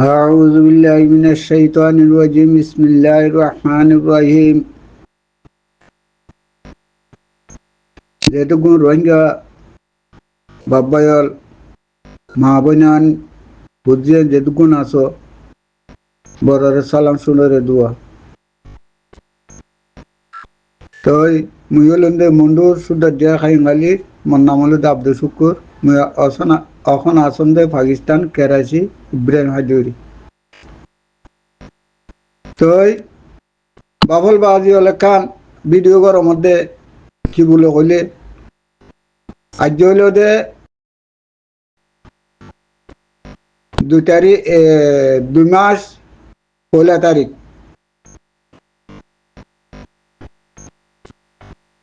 أعوذ بالله من الشيطان الرجيم بسم الله الرحمن الرحيم যেটুকু রোহিঙ্গা বাব্বায়ল মা বোনান বুঝিয়ে যেটুকুন আসো বড়রে সালাম শুনরে দোয়া তই মুয়লন্দে মুন্ডু সুদা দিয়া খাই গালি মন্নামলে আব্দুল শুকুর মুই এখন আসন্দে পাকিস্তান করাচি ইব্রাহিম হাজুরি তই বাবল বাজি হলে কান ভিডিও করার মধ্যে কি বলে কইলে আজ হইল দে 2 মাস 16 তারিখ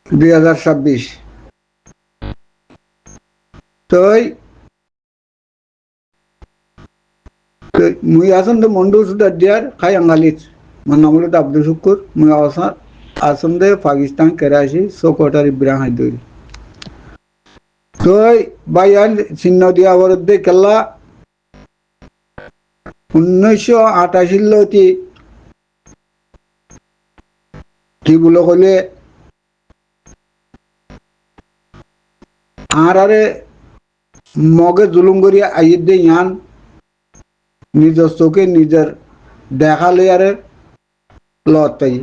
2026 তই মুই আসন্দ মন্ডু সুদা দিয়ার খাই আঙ্গালিত আমার নাম হলো আব্দুল শুকুর মুই আসন্দে পাকিস্তান করাচি সোকোটার ইব্রাহিম হাজুরি তই বাইয়ান চিহ্ন দিয়া বরদে কেল্লা 1988 লতি কি বলে কইলে আরে মগে জুলুম করিয়া আইয়ে দে ইয়ান নিজের চোখে নিজের দেখা লইয়ারে লতাই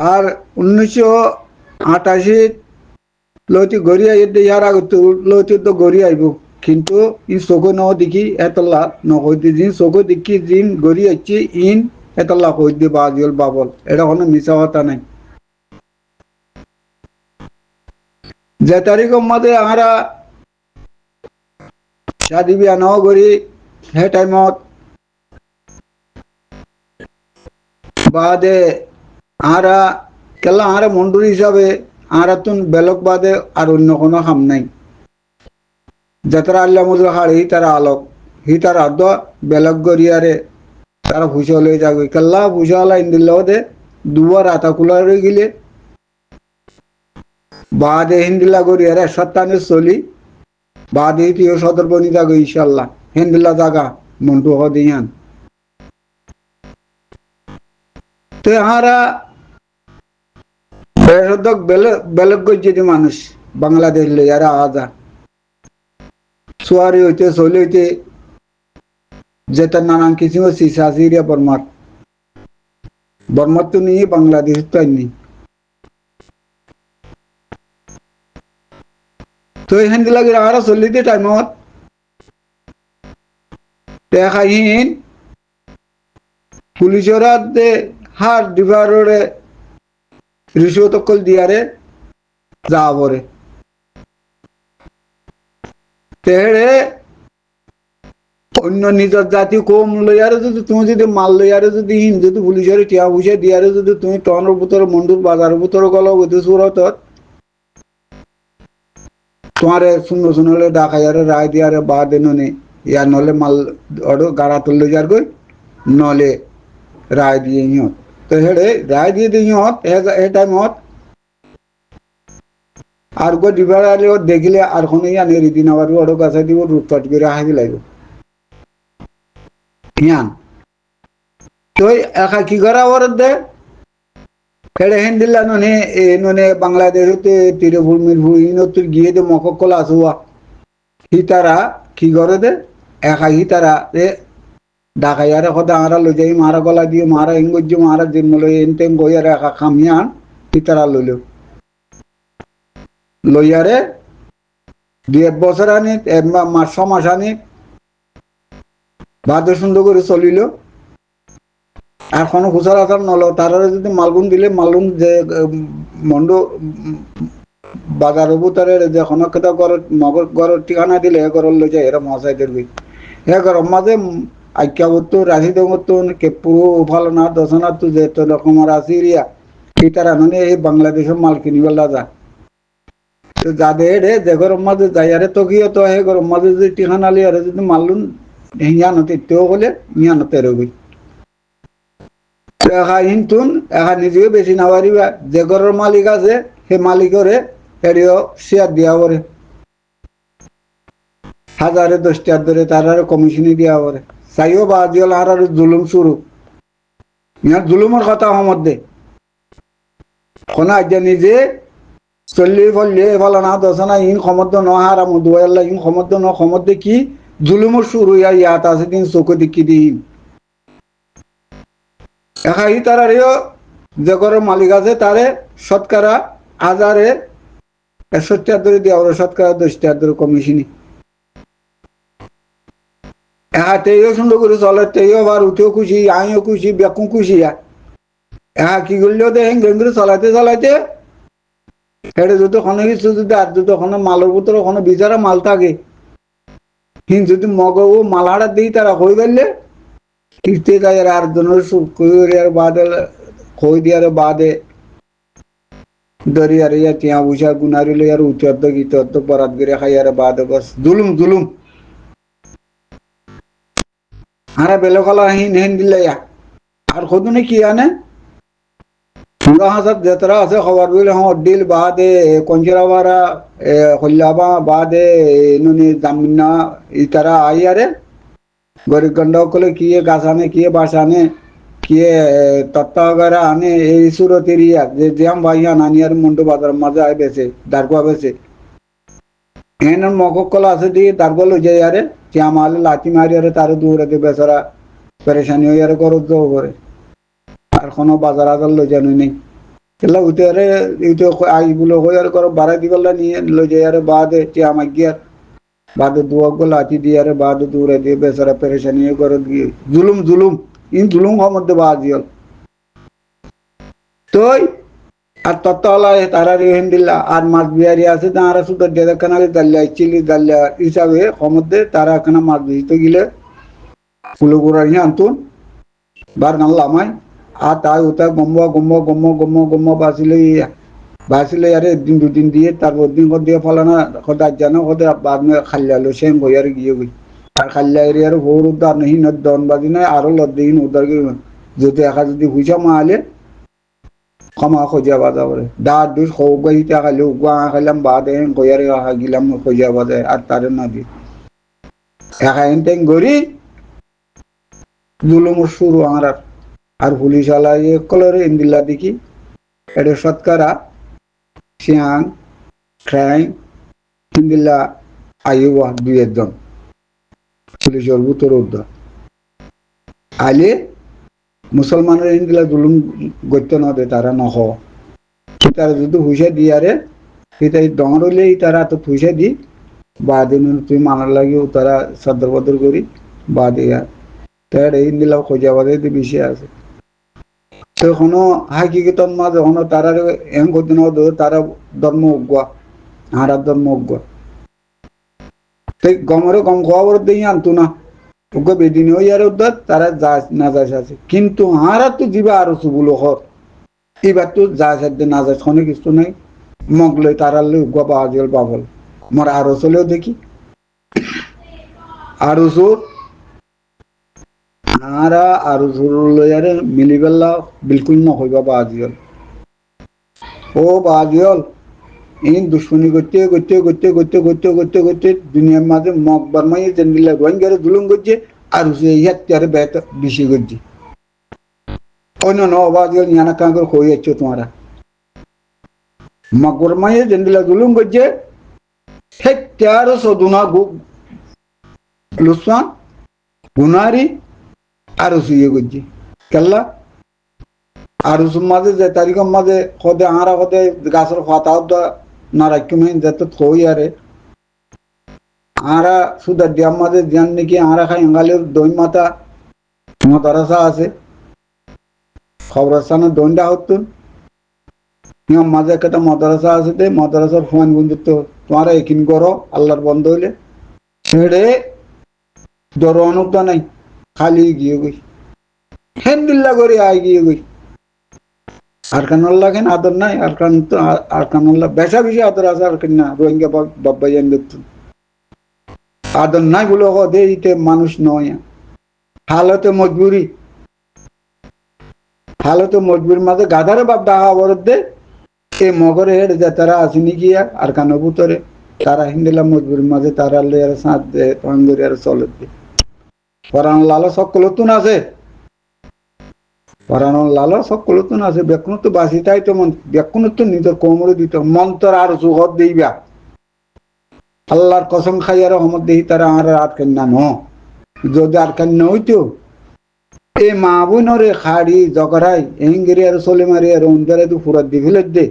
আর 1988 লতি গড়ি আইয়ে দে ইয়ার আগে তো লতি তো গড়ি আইব কিন্তু ই চোখে ন দেখি এতলা নকইতে দিন চোখে দেখি দিন গড়ি আইছে ইন এতলা কই দি বাজিল বাবল এটা কোনো মিছা কথা নাই যে তারিখের মধ্যে আমরা शादी बिया न करी हे टाइमत बादे आरा केला आरा मंडूर हिसाबे आरा तुन बेलक बादे और अन्य कोनो काम नहीं जतरा अल्लाह मुद्रा हाड़ी तारा आलोक ही तारा दो बेलक गरियारे तारा भूषा ले जागे केला भूषा ला इंदिल्लो दे दुआ राता कुला रे गिले बादे हिंदिला गरियारे सत्ताने सोली बाद ही सदर बनी जागो इंशाल्लाह हिंदिला जागा मंटू हो दियान तो हमारा बेशदक बेलक गज्जे मानुष बांग्लादेश ले यारा आजा सुवारी होते सोले होते जेता नानां किसी में सीसा सीरिया बर्मत तो नहीं बांग्लादेश तो नहीं तो हिंदी लगे आरा सोली दे टाइम मत देखा हिन पुलिसरा दे हार डिबारोरे रिश्वत कल दिया रे जावरे तेरे अन्य निजर जाति कम लयारे जो तुम जो माल लयारे जो हिन जो पुलिसरे टिया बुझे दिया रे जो तुम टनर बुतर मंडूर बाजार बुतर गलो बुद्धि सूरत तुम्हारे सुनो सुनो ले डाका यारे राय दिया रे बाद इन्होंने या नले माल अड़ो गारा तुल ले जार कोई नले राय दिए ही होत तो हेडे राय दिए दी होत ए टाइम होत आर को डिबार आले और देखिले आर कोने या नेरी दिन आवार अड़ो गासा दी वो रूट कट के रहा है लाइगो यान तो एका की करा औरत दे हेडे हिंदिला नोने बांग्लादेश ते तिरुपुर मिरपुर इनो तो गिए दे मकक्कल आसुआ हितारा की करे दे एका हितारा दे ढाका यारे खदा आरा लो जाई मारा गला दिए मारा इंगज मारा दिन मलो एनते गोयारे एका खामियान हितारा लो यारे दुई बছর आनी मास मास आनी बाद सुंदर करे चलिलो আর কোনো খুচরা আসার নলো তারা যদি মালগুন দিলে মালগুন যে মন্ডো বাজার উপরে যে কোনো কথা করে মগর ঘরের ঠিকানা দিলে এ ঘর লই যায় এরা মশাই দেবি এ ঘর মাঝে আইকা বতো রাশি দেবতো কে পুরো ভালো না দশনা তো যে তো রকমের আসিরিয়া কি তারা ননে এই বাংলাদেশের মাল কিনিবেলা যা তো যাদের যে ঘর মাঝে যাইয়ারে তো কি তো এই ঘর মাঝে যদি ঠিকানা লিয়ারে যদি মালুন হিয়ানতে তেও বলে হিয়ানতে রবি একা হিন্তুন একা নিজেও বেশি না পারিবা যে ঘরের মালিক আছে সে মালিকরে এড়িও শেয়ার দিয়া পরে হাজারে 10টার ধরে তার কমিশনে দিয়া পরে চাইও বাদিওল আর জুলুম শুরু ইয়া জুলুমের কথা মধ্যে কোন আজ্ঞা নিজে চল্লি ফল্লি ফলা না দশনা ইন সমদ্র ন হারাম দুয়াল্লা ইন সমদ্র ন সমদ্রে কি জুলুমের শুরু ইয়াত আছে দিন চোখ দেখি দিন একাই তারারেও যে ঘরের মালিক আছে তারে শতকরা হাজারে 61টার ধরে দেওয়া ওরা শতকরা 10টার ধরে কমিশনি তেও সুন্দর করে চলে তেও আবার উঠেও খুশি আমিও খুশি বেকু খুশি কি করলেও দেখেন করে চলাইতে চলাইতে এটা যদি কোনো কিছু যদি আর যদি ওখানে মালের ভিতরে ওখানে বিচারা মাল থাকে কিন্তু যদি মগ ও মালাটা দিই তারা হয়ে গেলে কিস্তি গায়ের আর জনের আর বাদে খই দিয়ার বাদে দরিয়ার ইয়া টিয়া বুঝা গুনারি লই আর উচ্চর্দ গীতর্দ বরাত করে খাই আর বাদে বস জুলুম জুলুম আরে বেলকলা হিন হেন দিলে আর খোদনে কি আনে পুরা হাজার যেতরা আছে খবর বলে ডিল বাদে কঞ্চরাবারা হল্লাবা বাদে নুনি জামিনা ইতারা আই আরে গরিব গন্ড কলে কি গাছ আনে কি বাস আনে কি তত্ত্ব वगैरह আনে এই সুরতের ইয়া যে জ্যাম ভাইয়া নানিয়ার মুন্ডু বাজার মাঝে আই বেছে দারগা বেছে এন মককল আছে দিয়ে দারগা লই যায় আরে জ্যাম আলে লাঠি মারি আরে তার দূরে দে বেচারা পরেশানি হই আরে করত করে আর কোনো বাজার আজার লই জানি নেই এলা উতেরে ইতো আই গুলো হই আর কর বাড়াই দিবলা নিয়ে লই যায় আরে বাদে জ্যাম আগিয়ার বাদে দুয়াগল লাঠি দিয়ে আরে বাদে দূরে দিয়ে বেচারা পরেশানি করে দিয়ে জুলুম জুলুম ইন জুলুম মধ্যে বাজিল তোই আর তত্ত্বালায় তারা রেহেন দিল্লা আর মাছ বিহারি আছে তারা শুধু দেখানালে দাল্লা চিলি দাল্লা হিসাবে মধ্যে তারা এখানে মাছ দিতে গেলে ফুলো গুড়াই আনতুন বার গান লামাই আর তাই ওটা গম্ব গম্ব গম্ব গম্ব গম্ব বাঁচিলে আরে একদিন দুদিন দিয়ে তারপর দিন দিয়ে ফলানা সদায় জানো সদায় বাদ খাল্লালো সেন গই আর গিয়ে গই আর খাল্লা এরিয়ার ভোর উদ্ধার নেই দন বাজি নাই আরো লদ্দিন উদ্ধার যদি একা যদি হুইসা মালে ক্ষমা খোঁজা বাজা করে দাঁত দুষ খৌ গাই খাইলে উগুয়া খাইলাম বাদে গইয়ার গিলাম খোঁজা বাজে আর তারে না দি একা এনটেন গড়ি জুলুমর শুরু আর পুলিশ আলাই কলরে ইন্দিল্লা দেখি এটা শতকরা সিয়াং ক্রাইম ইন্দিল্লা আইওয়া 2 জন পুলিশের ভিতর উদ্ধার আলে মুসলমানের ইন্দিলা জুলুম গত্য নদে তারা নহ তারা যদি হুইসা দিয়ারে সেটাই ডর হইলে তারা তো হুইসা দি বা দিন তুই মানার লাগিও তারা সদর বদর করি বা দিয়া তার ইন্দিলা খোঁজা বাদে বেশি আছে তো কোনো হাকিকতন মাঝে কোনো তারা এম করতে না তারা ধর্ম উগ্গা হারার ধর্ম উগ্গা গমরে গম খবর দিয়ে আনতো না ওকে বেদিন ইয়ার উদ্ধার তারা না যাস আছে কিন্তু হারা তো দিবা আরো চুগুলো হর এবার তো যা সাধ্যে না যাস অনেক কিছু নাই মগলে তারালে উগা পাওয়া গেল পাবল আমার আরো চলেও দেখি আরো চোর হারা আরো চোর লইয়ারে মিলিবেলা বিলকুল না হইবা পাওয়া গেল ও পাওয়া গেল এই দুশ্মনী করতে করতে করতে করতে করতে করতে করতে দুনিয়ার মাঝে মগ বারমাই জেনবিল্লা গোয়েন গেলে জুলুম করছে আর ইয়ারে বেত বেশি করছে অন্য নবাদ নিয়ানা কাম করে হয়ে যাচ্ছ তোমারা মগ বারমাই জেনবিল্লা জুলুম করছে ঠিক 1300 লুসান গুনারি আর ইয়ে করছে কেল্লা আর মাঝে যে তারিখের মাঝে সদে আঁরা সদে গাছের পাতা না রাখি যেত থই আরে আঁরা সুদা দিয়ার মাঝে দিয়ান নাকি আঁরা খাই আঙ্গালের দই মাথা মদরসা আছে খবরস্থানের দইটা হতুন মাঝে একটা মদরসা আছে দে মদরসার ফোন গুঞ্জিত তোমারা একিন করো আল্লাহর বন্ধ হইলে ছেড়ে দর অনুপ্তা নাই খালি গিয়ে গই হেন্দিল্লা করে আই গিয়ে গই আরকানুল্লাহ কেন আদর নাই আরকানুল্লাহ বেশা বেশি আদর আছে আর না রোহিঙ্গা বাব্বা জান দেখতুন আদর নাই বলে দে ইতে মানুষ নয় হালতে মজবুরি মাঝে গাধারে বাপ ডাহা বরদ দে এ মগরে হেড যে তারা আসেনি গিয়া আরকানো ভিতরে তারা হিন্দিলা মজবুরির মাঝে তারা লইয়ার সাঁত দে তন্দুরি আর চলে দে পরাণ লালো সকল তুন আছে পরাণ লালো সকল তুন আছে বেকুন তো বাসি তাই তো মন বেকুন তো নিজের কোমরে দিত মন্তর আর জুহর দিবা আল্লাহর কসম খাই আর রহমত দেহি তারা আর আটকেন না ন যদি আটকেন না হইতো এ মা বোনরে খাড়ি জগরাই এঙ্গিরি আর চলে মারি আর অন্তরে তো ফুরাত দি ফেলে দে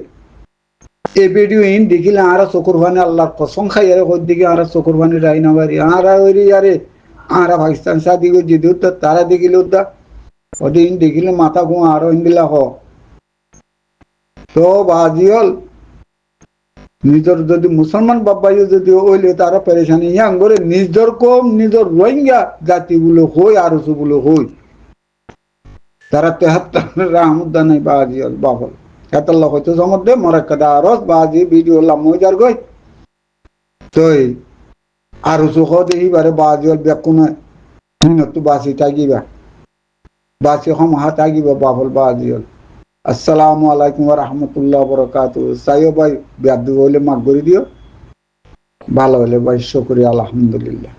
এ ভিডিও ইন দেখিলে আর চকুর ভানে আল্লাহর কসম খাই আর ওর দিকে আর চকুর ভানে রাই না বাড়ি আর ওই আরে আর পাকিস্তান সাদি গো জিদু তারা দেখিলে উদ্দা ওদের ইন দেখিলে মাথা ঘুম আরো ইন্দিলা হ তো বাজি হল নিজের যদি মুসলমান বাবাইও যদি ওইলে তারা পেরেশানি ইয়াং করে নিজের কম নিজের রোহিঙ্গা জাতিগুলো হই আর গুলো হই তারা 73 রাহমুদ্দা নাই বাজি হল বাবল এতাল্লাহ হয়তো জমত দে মরে কাদা আরস বাজি ভিডিও লামোজার গই তই আর সুখ দেহিবারে বাজি হল বেকুনে হিনতো বাসি তাগিবা বাসি হম হাতাগিবা বাবল বাজি হল আসসালামু আলাইকুম ওয়া রাহমাতুল্লাহি ওয়া বারাকাতুহু সাইও ভাই বিয়াদু হইলে মাফ করে দিও ভালো হলে ভাই শুকরিয়া আলহামদুলিল্লাহ